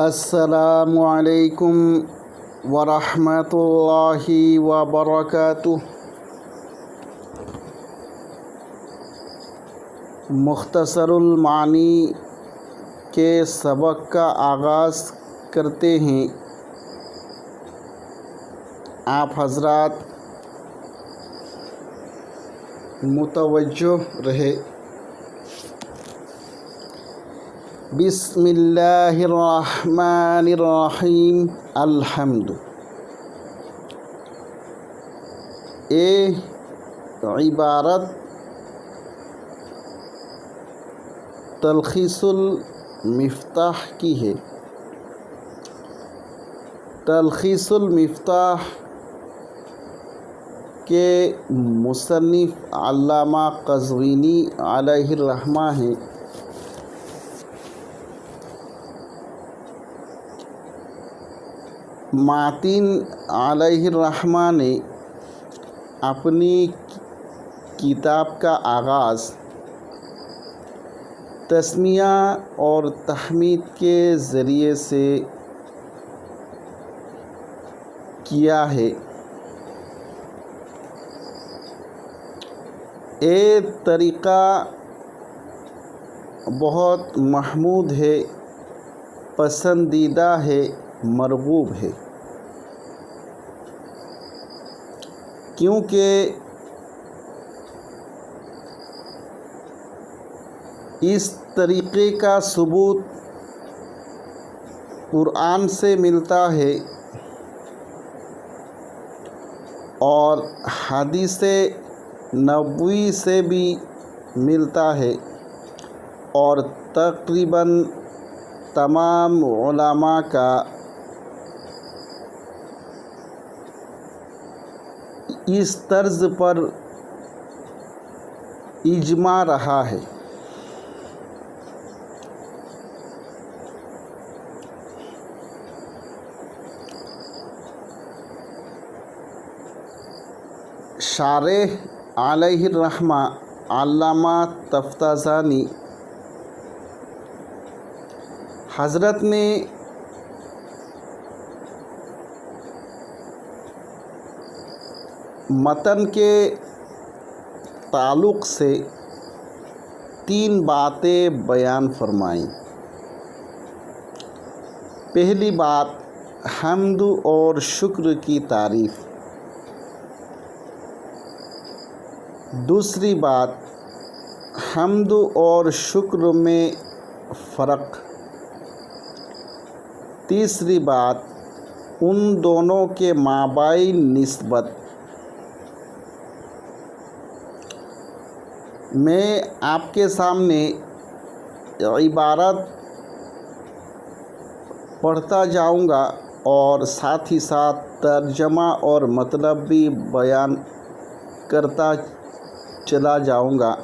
السلام علیکم ورحمۃ اللہ وبرکاتہ۔ مختصر المعانی کے سبق کا آغاز کرتے ہیں۔ آپ حضرات متوجہ رہے۔ بسم اللہ الرحمن الرحیم۔ الحمد۔ عبارت تلخیص المفتاح کی ہے۔ تلخیص المفتاح کے مصنف علامہ قزوینی علیہ الرحمہ ہیں۔ ماتن علیہ الرحمہ نے اپنی کتاب کا آغاز تسمیہ اور تحمید کے ذریعے سے کیا ہے۔ یہ طریقہ بہت محمود ہے، پسندیدہ ہے، مرغوب ہے، کیونکہ اس طریقے کا ثبوت قرآن سے ملتا ہے اور حدیث نبوی سے بھی ملتا ہے، اور تقریباً تمام علماء کا اس طرز پر اجماع رہا ہے۔ شارح علیہ الرحمہ علامہ تفتازانی حضرت نے متن کے تعلق سے 3 باتیں بیان فرمائیں۔ پہلی بات حمد اور شکر کی تعریف، دوسری بات حمد اور شکر میں فرق، تیسری بات ان دونوں کے مابین نسبت۔ میں آپ کے سامنے عبارت پڑھتا جاؤں گا اور ساتھ ہی ساتھ ترجمہ اور مطلب بھی بیان کرتا چلا جاؤں گا،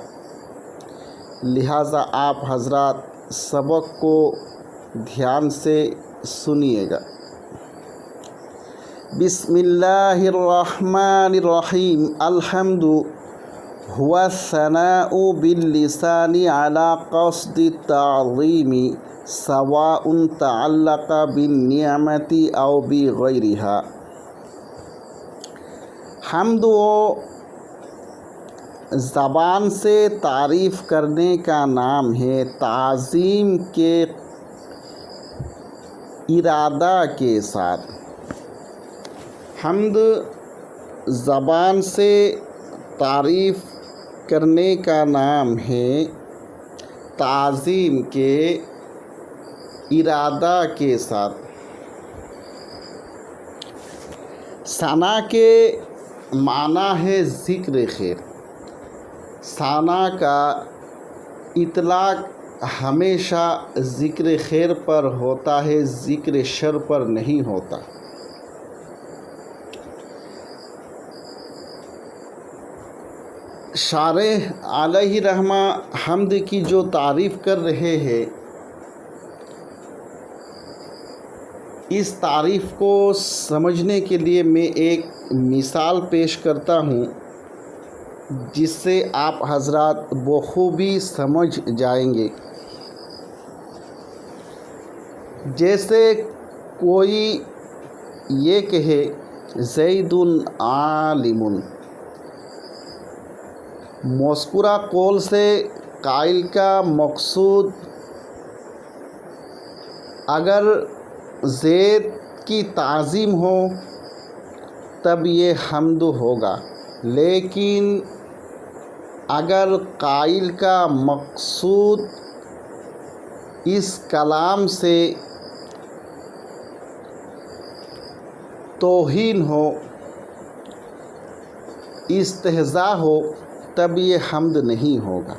لہٰذا آپ حضرات سبق کو دھیان سے سنیے گا۔ بسم اللہ الرحمن الرحیم۔ الحمد هو الثناء باللسان على قصد التعظيم سواء تعلق بالنعمة أو بغيرها۔ حمد زبان سے تعریف کرنے کا نام ہے، تعظیم کے ارادہ کے ساتھ۔ حمد زبان سے تعریف کرنے کا نام ہے، تعظیم کے ارادہ کے ساتھ۔ ثنا کے معنی ہے ذکر خیر۔ ثنا کا اطلاق ہمیشہ ذکر خیر پر ہوتا ہے، ذکر شر پر نہیں ہوتا۔ شارح علیہ رحمہ حمد کی جو تعریف کر رہے ہیں، اس تعریف کو سمجھنے کے لیے میں ایک مثال پیش کرتا ہوں جس سے آپ حضرات بخوبی سمجھ جائیں گے۔ جیسے کوئی یہ کہے زید عالم، مذکورہ قول سے قائل کا مقصود اگر زید کی تعظیم ہو تب یہ حمد ہوگا، لیکن اگر قائل کا مقصود اس کلام سے توہین ہو، استہزاء ہو، تب یہ حمد نہیں ہوگا۔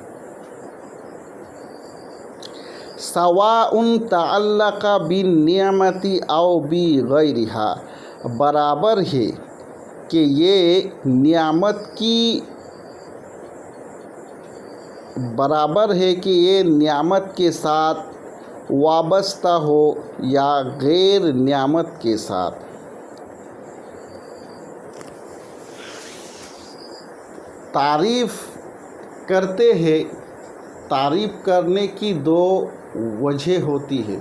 سواء تعلق بالنعمت او بغیرها، برابر ہے کہ یہ نعمت کے ساتھ وابستہ ہو یا غیر نعمت کے ساتھ۔ تعریف کرتے ہیں، تعریف کرنے کی دو وجہ ہوتی ہے،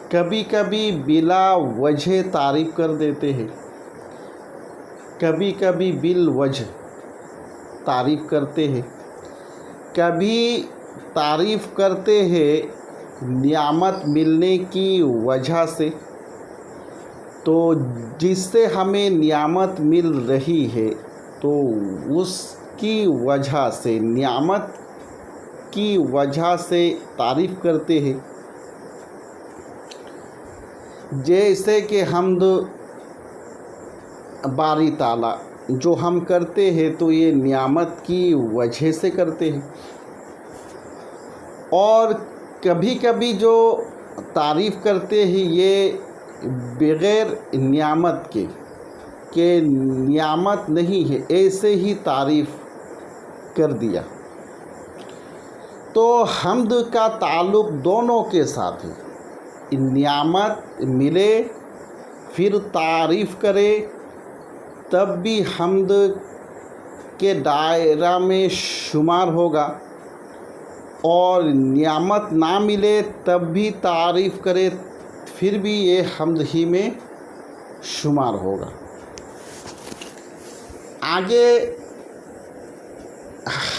کبھی کبھی بلا وجہ تعریف کر دیتے ہیں، کبھی کبھی بالوجہ تعریف کرتے ہیں۔ کبھی تعریف کرتے ہیں نعمت ملنے کی وجہ سے، تو جس سے ہمیں نعمت مل رہی ہے تو اس کی وجہ سے، نعمت کی وجہ سے تعریف کرتے ہیں، جیسے کہ حمد باری تعالیٰ جو ہم کرتے ہیں تو یہ نعمت کی وجہ سے کرتے ہیں۔ اور کبھی کبھی جو تعریف کرتے ہیں یہ بغیر نعمت کے، کہ نعمت نہیں ہے، ایسے ہی تعریف کر دیا۔ تو حمد کا تعلق دونوں کے ساتھ ہے، نعمت ملے پھر تعریف کرے تب بھی حمد کے دائرہ میں شمار ہوگا، اور نعمت نہ ملے تب بھی تعریف کرے پھر بھی یہ حمد ہی میں شمار ہوگا۔ آگے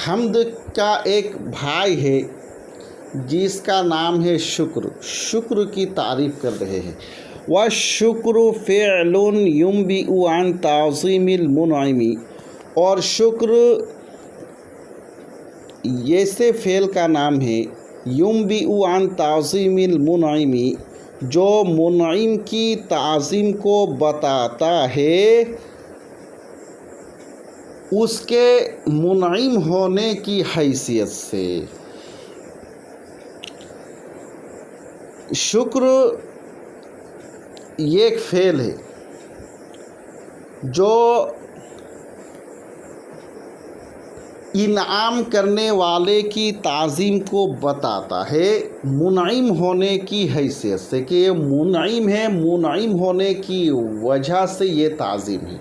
حمد کا ایک بھائی ہے جس کا نام ہے شکر، شکر کی تعریف کر رہے ہیں۔ والشکر فعل ينبئ عن تعظیم المنعم، اور شکر ایسے فعل کا نام ہے ينبئ عن تعظیم المنعم، جو منعم کی تعظیم کو بتاتا ہے، اس کے منعم ہونے کی حیثیت سے۔ شکر یہ ایک فعل ہے جو انعام کرنے والے کی تعظیم کو بتاتا ہے منعم ہونے کی حیثیت سے، کہ یہ منعم ہے، منعم ہونے کی وجہ سے یہ تعظیم ہے۔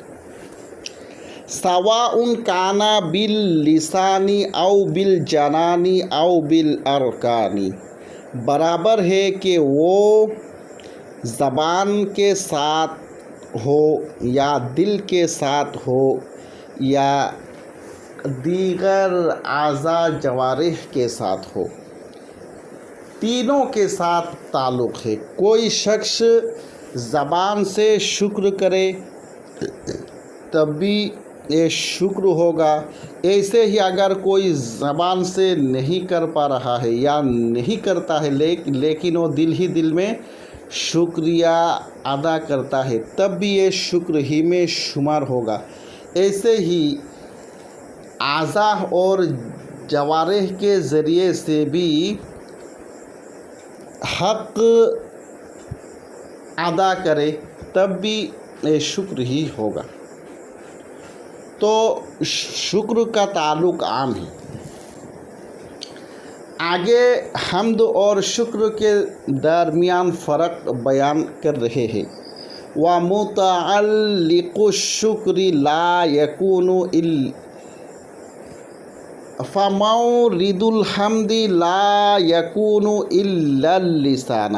سواء کان باللسان او بالجنان او بالارکان، برابر ہے کہ وہ زبان کے ساتھ ہو یا دل کے ساتھ ہو یا دیگر اعضاء جوارح کے ساتھ ہو، تینوں کے ساتھ تعلق ہے۔ کوئی شخص زبان سے شکر کرے تب بھی یہ شکر ہوگا، ایسے ہی اگر کوئی زبان سے نہیں کر پا رہا ہے یا نہیں کرتا ہے لیکن وہ دل ہی دل میں شکریہ ادا کرتا ہے تب بھی یہ شکر ہی میں شمار ہوگا۔ ایسے ہی اعضاء اور جوارح کے ذریعے سے بھی حق ادا کرے تب بھی یہ شکر ہی ہوگا۔ تو شکر کا تعلق عام ہے۔ آگے حمد اور شکر کے درمیان فرق بیان کر رہے ہیں۔ وَمُتَعَلِّقُ الشُّكْرِ لَا يَكُونُ فَمَوْرِدُ الْحَمْدِ لَا يَكُونُ إِلَّا اللِّسَانَ،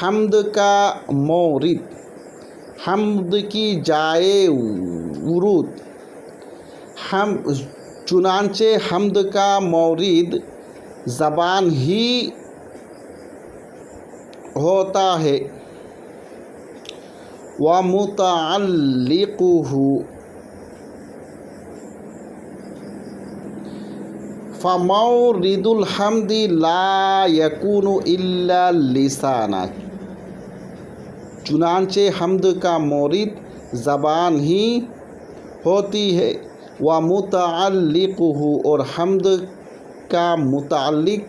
حمد کا مورد، حمد کی جائے ورود، چنانچہ حمد کا مورد زبان ہی ہوتا ہے، ومتعلقہ فمورد الحمد لا يكون الا لسانا، چنانچہ حمد کا مورد زبان ہی ہوتی ہے، ومتعلقہ اور حمد کا متعلق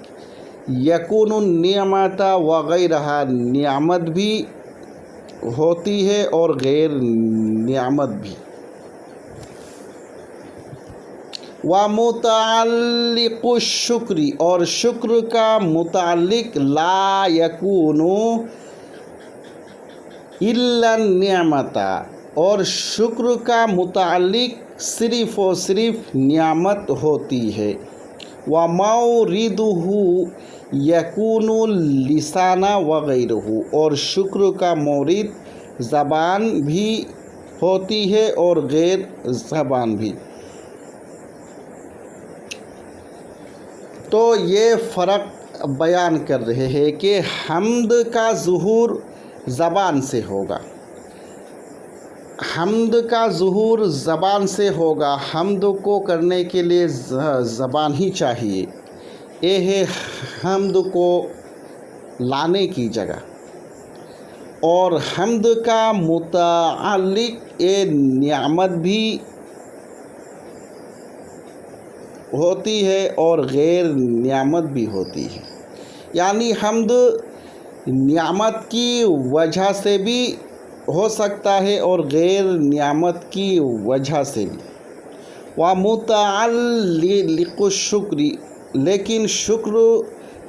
یکون النعمت وغیرہ نعمت بھی ہوتی ہے اور غیر نعمت بھی۔ ومتعلق الشکر اور شکر کا متعلق لا یکون الا النعمت اور شکر کا متعلق صرف و صرف نعمت ہوتی ہے، وموردہ یکون اللسان وغیرہ اور شکر کا مورد زبان بھی ہوتی ہے اور غیر زبان بھی۔ تو یہ فرق بیان کر رہے ہیں کہ حمد کا ظہور زبان سے ہوگا، حمد کا ظہور زبان سے ہوگا، حمد کو کرنے کے لیے زبان ہی چاہیے، یہ ہے حمد کو لانے کی جگہ، اور حمد کا متعلق نعمت بھی ہوتی ہے اور غیر نعمت بھی ہوتی ہے، یعنی حمد نعمت کی وجہ سے بھی ہو سکتا ہے اور غیر نعمت کی وجہ سے بھی۔ ومتعلق الشکر لیکن شکر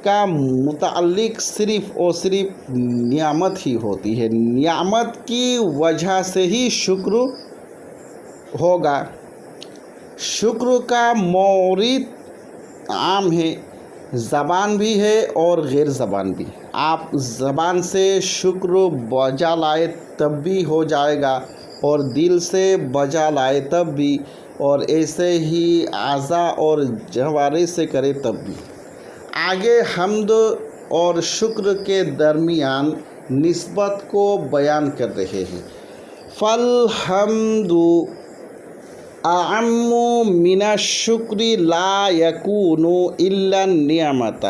کا متعلق صرف اور صرف نعمت ہی ہوتی ہے، نعمت کی وجہ سے ہی شکر ہوگا۔ شکر کا مورد عام ہے، زبان بھی ہے اور غیر زبان بھی، آپ زبان سے شکر بجا لائے تب بھی ہو جائے گا اور دل سے بجا لائے تب بھی، اور ایسے ہی اعضاء اور جوارح سے کرے تب بھی۔ آگے حمد اور شکر کے درمیان نسبت کو بیان کر رہے ہیں۔ فالحمد اعم من الشکر لا یکون الا النعمت،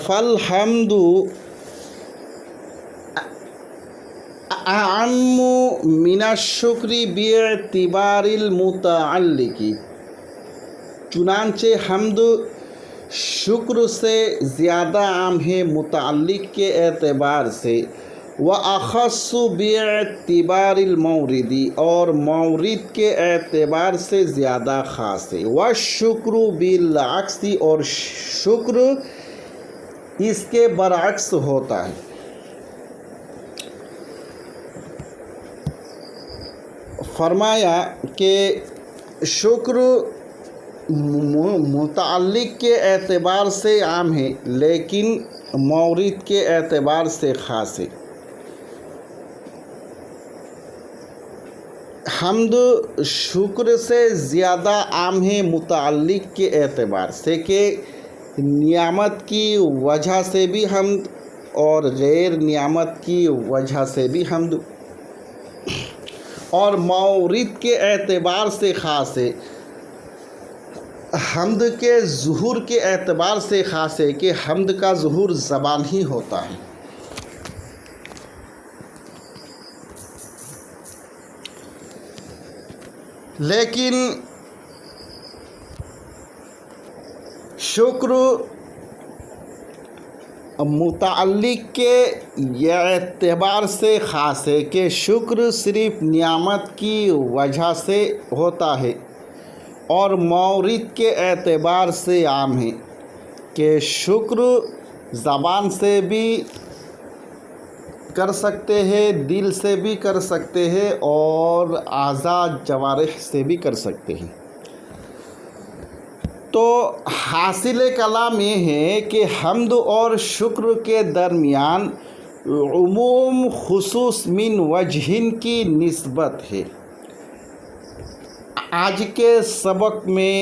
فالحمد اعم من الشکر باعتبار المتعلق، چنانچہ حمد شکر سے زیادہ عام ہے متعلق کے اعتبار سے، وَأَخَصُّ بِاعْتِبَارِ الْمَوْرِدِ اور مورد کے اعتبار سے زیادہ خاص ہے، وَالشُّكْرُ بِالْعَكْسِ اور شکر اس کے برعکس ہوتا ہے۔ فرمایا کہ شکر متعلق کے اعتبار سے عام ہے لیکن مورد کے اعتبار سے خاص ہے۔ حمد شکر سے زیادہ عام ہے متعلق کے اعتبار سے کہ نعمت کی وجہ سے بھی حمد اور غیر نعمت کی وجہ سے بھی حمد، اور مورد کے اعتبار سے خاص ہے، حمد کے ظہور کے اعتبار سے خاص ہے کہ حمد کا ظہور زبان ہی ہوتا ہے۔ لیکن شکر متعلق کے یہ اعتبار سے خاص ہے کہ شکر صرف نعمت کی وجہ سے ہوتا ہے، اور مورد کے اعتبار سے عام ہے کہ شکر زبان سے بھی کر سکتے ہیں، دل سے بھی کر سکتے ہیں اور اعضاء جوارح سے بھی کر سکتے ہیں۔ تو حاصل کلام یہ ہے کہ حمد اور شکر کے درمیان عموم خصوص من وجہن کی نسبت ہے۔ آج کے سبق میں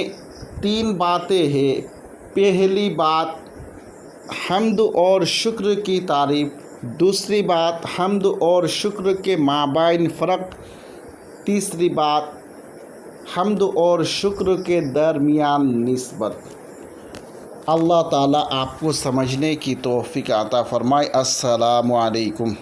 3 باتیں ہیں۔ پہلی بات حمد اور شکر کی تعریف، دوسری بات حمد اور شکر کے مابین فرق، تیسری بات حمد اور شکر کے درمیان نسبت۔ اللہ تعالیٰ آپ کو سمجھنے کی توفیق عطا فرمائے۔ السلام علیکم۔